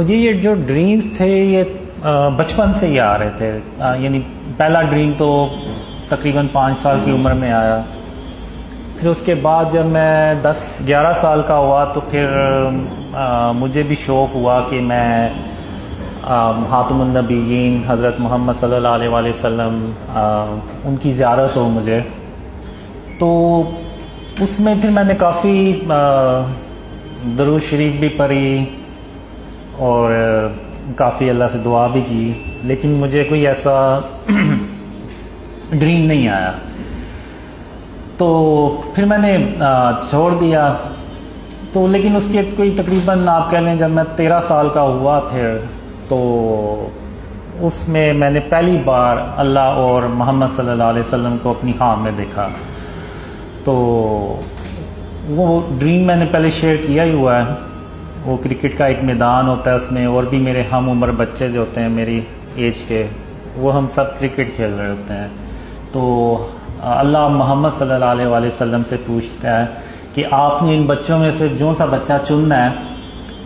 مجھے یہ جو ڈریمز تھے یہ بچپن سے ہی آ رہے تھے. یعنی پہلا ڈریم تو تقریباً 5 سال کی عمر میں آیا. پھر اس کے بعد جب میں 10-11 سال کا ہوا تو پھر مجھے بھی شوق ہوا کہ میں خاتم النبیین حضرت محمد صلی اللہ علیہ وآلہ وسلم ان کی زیارت ہو مجھے. تو اس میں پھر میں نے کافی درود شریف بھی پڑھی اور کافی اللہ سے دعا بھی کی، لیکن مجھے کوئی ایسا ڈریم نہیں آیا. تو پھر میں نے چھوڑ دیا. تو لیکن اس کے کوئی تقریباً آپ کہہ لیں جب میں 13 سال کا ہوا پھر تو اس میں نے پہلی بار اللہ اور محمد صلی اللہ علیہ وسلم کو اپنی خواب میں دیکھا. تو وہ ڈریم میں نے پہلے شیئر کیا ہی ہوا ہے. وہ کرکٹ کا ایک میدان ہوتا ہے، اس میں اور بھی میرے ہم عمر بچے جو ہوتے ہیں میری ایج کے، وہ ہم سب کرکٹ کھیل رہے ہوتے ہیں. تو اللہ محمد صلی اللہ علیہ وآلہ وسلم سے پوچھتا ہے کہ آپ نے ان بچوں میں سے جو سا بچہ چننا ہے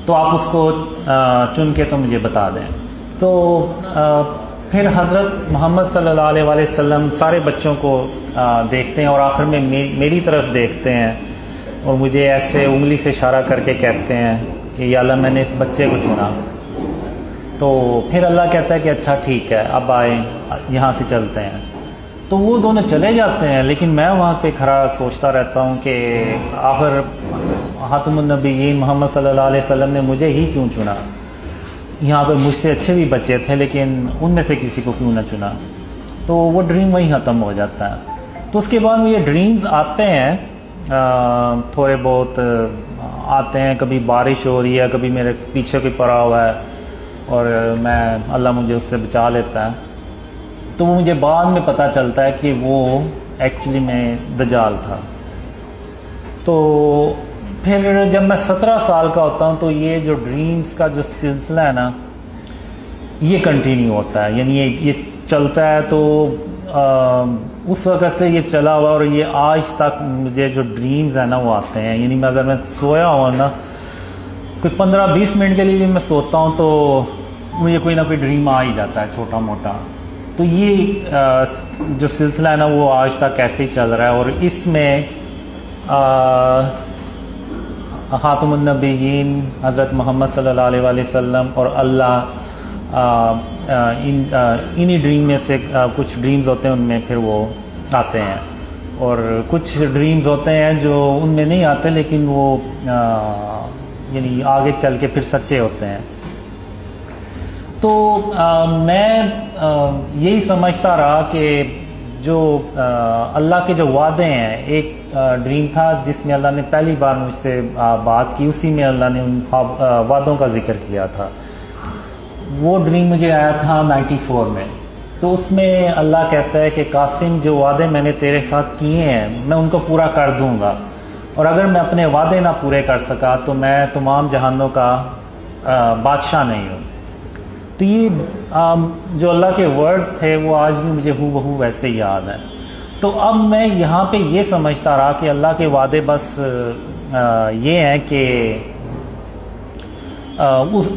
تو آپ اس کو چن کے تو مجھے بتا دیں. تو پھر حضرت محمد صلی اللہ علیہ وآلہ وسلم سارے بچوں کو دیکھتے ہیں اور آخر میں میری طرف دیکھتے ہیں اور مجھے ایسے انگلی سے اشارہ کر کے کہتے ہیں کہ یا اللہ میں نے اس بچے کو چنا. تو پھر اللہ کہتا ہے کہ اچھا ٹھیک ہے اب آئیں یہاں سے چلتے ہیں. تو وہ دونوں چلے جاتے ہیں، لیکن میں وہاں پہ کھڑا سوچتا رہتا ہوں کہ آخر خاتم النبیین محمد صلی اللہ علیہ وسلم نے مجھے ہی کیوں چنا. یہاں پہ مجھ سے اچھے بھی بچے تھے لیکن ان میں سے کسی کو کیوں نہ چنا. تو وہ ڈریم وہیں ختم ہو جاتا ہے. تو اس کے بعد مجھے ڈریمز آتے ہیں، تھوڑے بہت آتے ہیں. کبھی بارش ہو رہی ہے، کبھی میرے پیچھے کوئی پڑا ہوا ہے اور اللہ مجھے اس سے بچا لیتا ہے. تو وہ مجھے بعد میں پتہ چلتا ہے کہ وہ ایکچولی میں دجال تھا. تو پھر جب میں 17 سال کا ہوتا ہوں تو یہ جو ڈریمز کا جو سلسلہ ہے نا یہ کنٹینیو ہوتا ہے. یعنی یہ چلتا ہے. تو اس وقت سے یہ چلا ہوا اور یہ آج تک مجھے جو ڈریمز ہیں نا وہ آتے ہیں. یعنی اگر میں سویا ہوں نا کوئی 15-20 منٹ کے لیے بھی میں سوتا ہوں تو مجھے کوئی نہ کوئی ڈریم آ ہی جاتا ہے چھوٹا موٹا. تو یہ جو سلسلہ ہے نا وہ آج تک ایسے ہی چل رہا ہے. اور اس میں خاتم النبیین حضرت محمد صلی اللہ علیہ وآلہ وسلم اور اللہ انہی ڈریم میں سے کچھ ڈریمز ہوتے ہیں ان میں پھر وہ آتے ہیں، اور کچھ ڈریمز ہوتے ہیں جو ان میں نہیں آتے لیکن وہ یعنی آگے چل کے پھر سچے ہوتے ہیں. تو میں یہی سمجھتا رہا کہ جو اللہ کے جو وعدے ہیں، ایک ڈریم تھا جس میں اللہ نے پہلی بار مجھ سے بات کی، اسی میں اللہ نے ان وعدوں کا ذکر کیا تھا. وہ ڈریم مجھے آیا تھا 94 میں. تو اس میں اللہ کہتا ہے کہ قاسم جو وعدے میں نے تیرے ساتھ کیے ہیں میں ان کو پورا کر دوں گا، اور اگر میں اپنے وعدے نہ پورے کر سکا تو میں تمام جہانوں کا بادشاہ نہیں ہوں. تو یہ جو اللہ کے ورڈ تھے وہ آج بھی مجھے ہو بہو ویسے ہی یاد ہیں. تو اب میں یہاں پہ یہ سمجھتا رہا کہ اللہ کے وعدے بس یہ ہیں کہ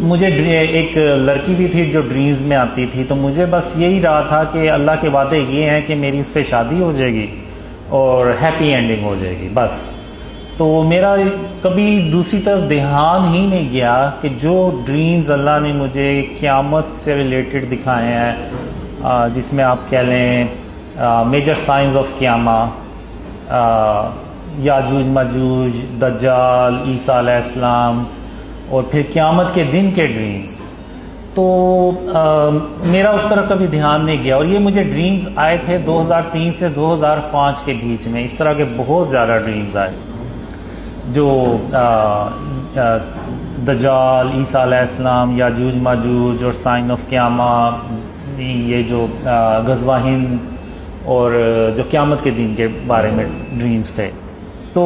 مجھے ایک لڑکی بھی تھی جو ڈریمز میں آتی تھی، تو مجھے بس یہی رہا تھا کہ اللہ کے وعدے یہ ہیں کہ میری اس سے شادی ہو جائے گی اور ہیپی اینڈنگ ہو جائے گی بس. تو میرا کبھی دوسری طرف دھیان ہی نہیں گیا کہ جو ڈریمز اللہ نے مجھے قیامت سے ریلیٹڈ دکھائے ہیں، جس میں آپ کہہ لیں میجر سائنز آف قیامہ، یاجوج ماجوج، دجال، عیسیٰ علیہ السلام، اور پھر قیامت کے دن کے ڈریمز. تو میرا اس طرح کبھی دھیان نہیں گیا. اور یہ مجھے ڈریمز آئے تھے 2003 سے 2005 کے بیچ میں. اس طرح کے بہت زیادہ ڈریمز آئے جو دجال، عیسیٰ علیہ السلام، یاجوج ماجوج اور سائن آف قیامہ، یہ جو غزوہ ہند اور جو قیامت کے دن کے بارے میں ڈریمز تھے. تو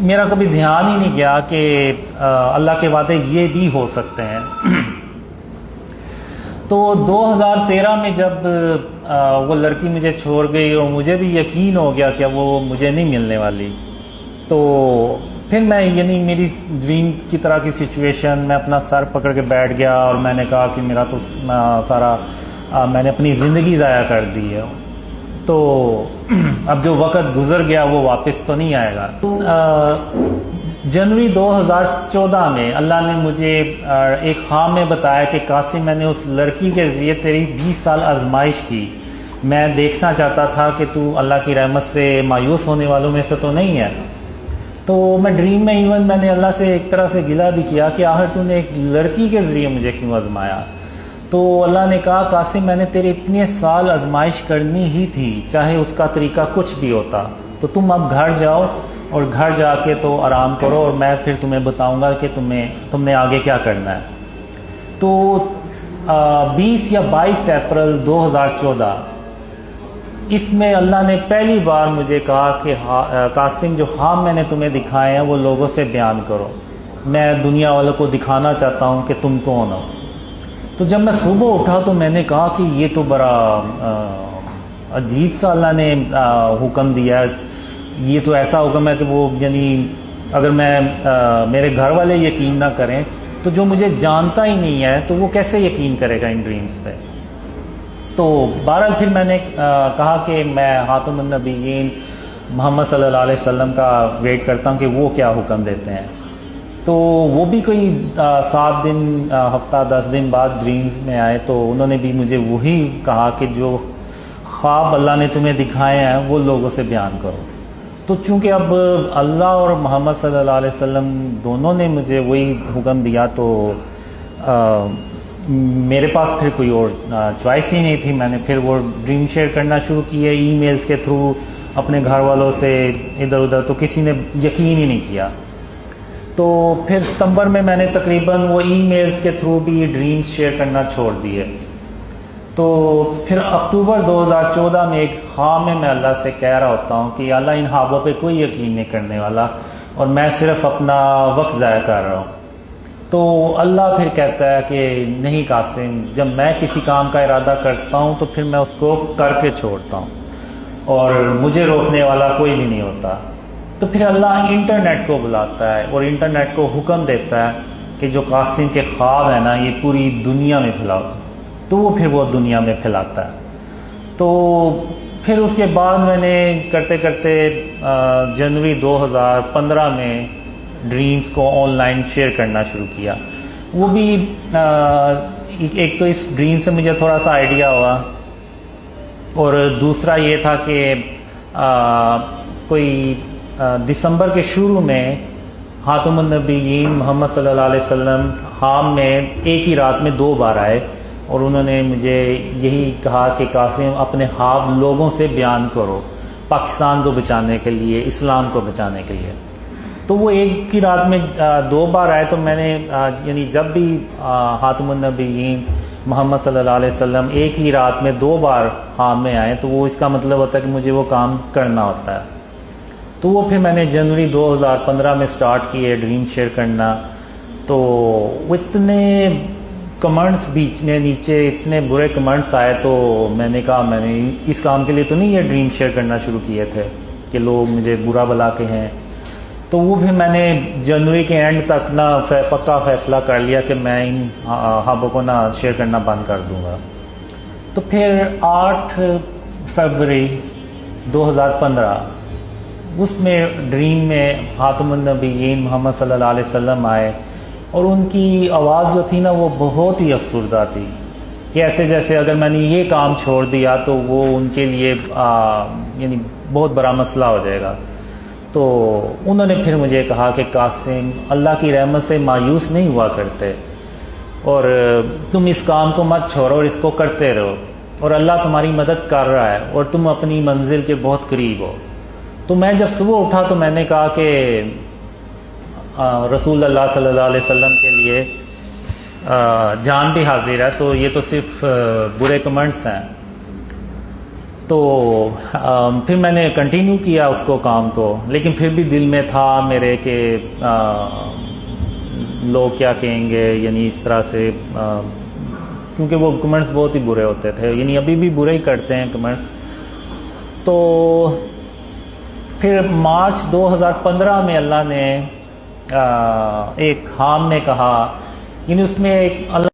میرا کبھی دھیان ہی نہیں گیا کہ اللہ کے وعدے یہ بھی ہو سکتے ہیں. تو 2013 میں جب وہ لڑکی مجھے چھوڑ گئی اور مجھے بھی یقین ہو گیا کہ وہ مجھے نہیں ملنے والی، تو پھر میں یعنی میری ڈریم کی طرح کی سچویشن، میں اپنا سر پکڑ کے بیٹھ گیا اور میں نے کہا کہ میرا تو سارا میں نے اپنی زندگی ضائع کر دی ہے، تو اب جو وقت گزر گیا وہ واپس تو نہیں آئے گا۔ جنوری 2014 میں اللہ نے مجھے ایک خواب میں بتایا کہ قاسم، میں نے اس لڑکی کے ذریعے تیری 20 سال آزمائش کی، میں دیکھنا چاہتا تھا کہ تو اللہ کی رحمت سے مایوس ہونے والوں میں سے تو نہیں ہے۔ تو میں ڈریم میں ایون میں نے اللہ سے ایک طرح سے گلہ بھی کیا کہ آخر تو نے ایک لڑکی کے ذریعے مجھے کیوں آزمایا؟ تو اللہ نے کہا قاسم، میں نے تیرے اتنے سال آزمائش کرنی ہی تھی، چاہے اس کا طریقہ کچھ بھی ہوتا، تو تم اب گھر جاؤ اور گھر جا کے تو آرام کرو، اور میں پھر تمہیں بتاؤں گا کہ تم نے آگے کیا کرنا ہے۔ تو 20 یا 22 اپریل 2014 اس میں اللہ نے پہلی بار مجھے کہا کہ قاسم، جو خواب میں نے تمہیں دکھائے ہیں وہ لوگوں سے بیان کرو، میں دنیا والوں کو دکھانا چاہتا ہوں کہ تم کون ہو۔ تو جب میں صبح اٹھا تو میں نے کہا کہ یہ تو بڑا عجیب سا اللہ نے حکم دیا ہے، یہ تو ایسا حکم ہے کہ وہ یعنی اگر میں میرے گھر والے یقین نہ کریں تو جو مجھے جانتا ہی نہیں ہے تو وہ کیسے یقین کرے گا ان ڈریمز پہ۔ تو بہرحال پھر میں نے کہا کہ میں خاتم النبیین محمد صلی اللہ علیہ وسلم کا ویٹ کرتا ہوں کہ وہ کیا حکم دیتے ہیں۔ تو وہ بھی کوئی 7 دن ہفتہ 10 دن بعد ڈریمز میں آئے، تو انہوں نے بھی مجھے وہی کہا کہ جو خواب اللہ نے تمہیں دکھائے ہیں وہ لوگوں سے بیان کرو۔ تو چونکہ اب اللہ اور محمد صلی اللہ علیہ وسلم دونوں نے مجھے وہی حکم دیا، تو میرے پاس پھر کوئی اور چوائس ہی نہیں تھی۔ میں نے پھر وہ ڈریم شیئر کرنا شروع کیے ای میلز کے تھرو اپنے گھر والوں سے ادھر ادھر، تو کسی نے یقین ہی نہیں کیا۔ تو پھر ستمبر میں میں نے تقریباً وہ ای میلز کے تھرو بھی ڈریمز شیئر کرنا چھوڑ دیے۔ تو پھر اکتوبر 2014 میں ایک خواب میں اللہ سے کہہ رہا ہوتا ہوں کہ اللہ، ان خوابوں پہ کوئی یقین نہیں کرنے والا اور میں صرف اپنا وقت ضائع کر رہا ہوں۔ تو اللہ پھر کہتا ہے کہ نہیں قاسم، جب میں کسی کام کا ارادہ کرتا ہوں تو پھر میں اس کو کر کے چھوڑتا ہوں اور مجھے روکنے والا کوئی بھی نہیں ہوتا۔ تو پھر اللہ انٹرنیٹ کو بلاتا ہے اور انٹرنیٹ کو حکم دیتا ہے کہ جو قاسم کے خواب ہیں نا یہ پوری دنیا میں پھیلاؤ، تو وہ پھر وہ دنیا میں پھیلاتا ہے۔ تو پھر اس کے بعد میں نے کرتے کرتے جنوری 2015 میں ڈریمز کو آن لائن شیئر کرنا شروع کیا۔ وہ بھی ایک تو اس ڈریم سے مجھے تھوڑا سا آئیڈیا ہوا، اور دوسرا یہ تھا کہ کوئی دسمبر کے شروع میں خاتم النبیین محمد صلی اللہ علیہ وسلم خواب میں ایک ہی رات میں 2 بار آئے، اور انہوں نے مجھے یہی کہا کہ قاسم، اپنے خواب لوگوں سے بیان کرو، پاکستان کو بچانے کے لیے، اسلام کو بچانے کے لیے۔ تو وہ ایک ہی رات میں 2 بار آئے، تو میں نے یعنی جب بھی خاتم النبیین محمد صلی اللہ علیہ وسلم ایک ہی رات میں 2 بار خواب میں آئے تو وہ اس کا مطلب ہوتا ہے کہ مجھے وہ کام کرنا ہوتا ہے۔ تو وہ پھر میں نے جنوری 2015 میں سٹارٹ کیے ڈریم شیئر کرنا۔ تو وہ اتنے کمنٹس بیچ میں نیچے اتنے برے کمنٹس آئے، تو میں نے کہا میں نے اس کام کے لیے تو نہیں یہ ڈریم شیئر کرنا شروع کیے تھے کہ لوگ مجھے برا بلا کے ہیں۔ تو وہ پھر میں نے جنوری کے اینڈ تک نا پکا فیصلہ کر لیا کہ میں ان خوابوں کو نا شیئر کرنا بند کر دوں گا۔ تو پھر 8 فروری 2015 اس میں ڈریم میں خاتم النبیین محمد صلی اللہ علیہ وسلم آئے، اور ان کی آواز جو تھی نا وہ بہت ہی افسردہ تھی، کہ ایسے جیسے اگر میں نے یہ کام چھوڑ دیا تو وہ ان کے لیے یعنی بہت بڑا مسئلہ ہو جائے گا۔ تو انہوں نے پھر مجھے کہا کہ قاسم، اللہ کی رحمت سے مایوس نہیں ہوا کرتے، اور تم اس کام کو مت چھوڑو اور اس کو کرتے رہو، اور اللہ تمہاری مدد کر رہا ہے اور تم اپنی منزل کے بہت قریب ہو۔ تو میں جب صبح اٹھا تو میں نے کہا کہ رسول اللہ صلی اللہ علیہ وسلم کے لیے جان بھی حاضر ہے، تو یہ تو صرف برے کمنٹس ہیں۔ تو پھر میں نے کنٹینیو کیا اس کو کام کو، لیکن پھر بھی دل میں تھا میرے کہ لوگ کیا کہیں گے، یعنی اس طرح سے، کیونکہ وہ کمنٹس بہت ہی برے ہوتے تھے، یعنی ابھی بھی برے ہی کرتے ہیں کمنٹس۔ تو پھر مارچ 2015 میں اللہ نے ایک خام نے کہا، یعنی اس میں ایک اللہ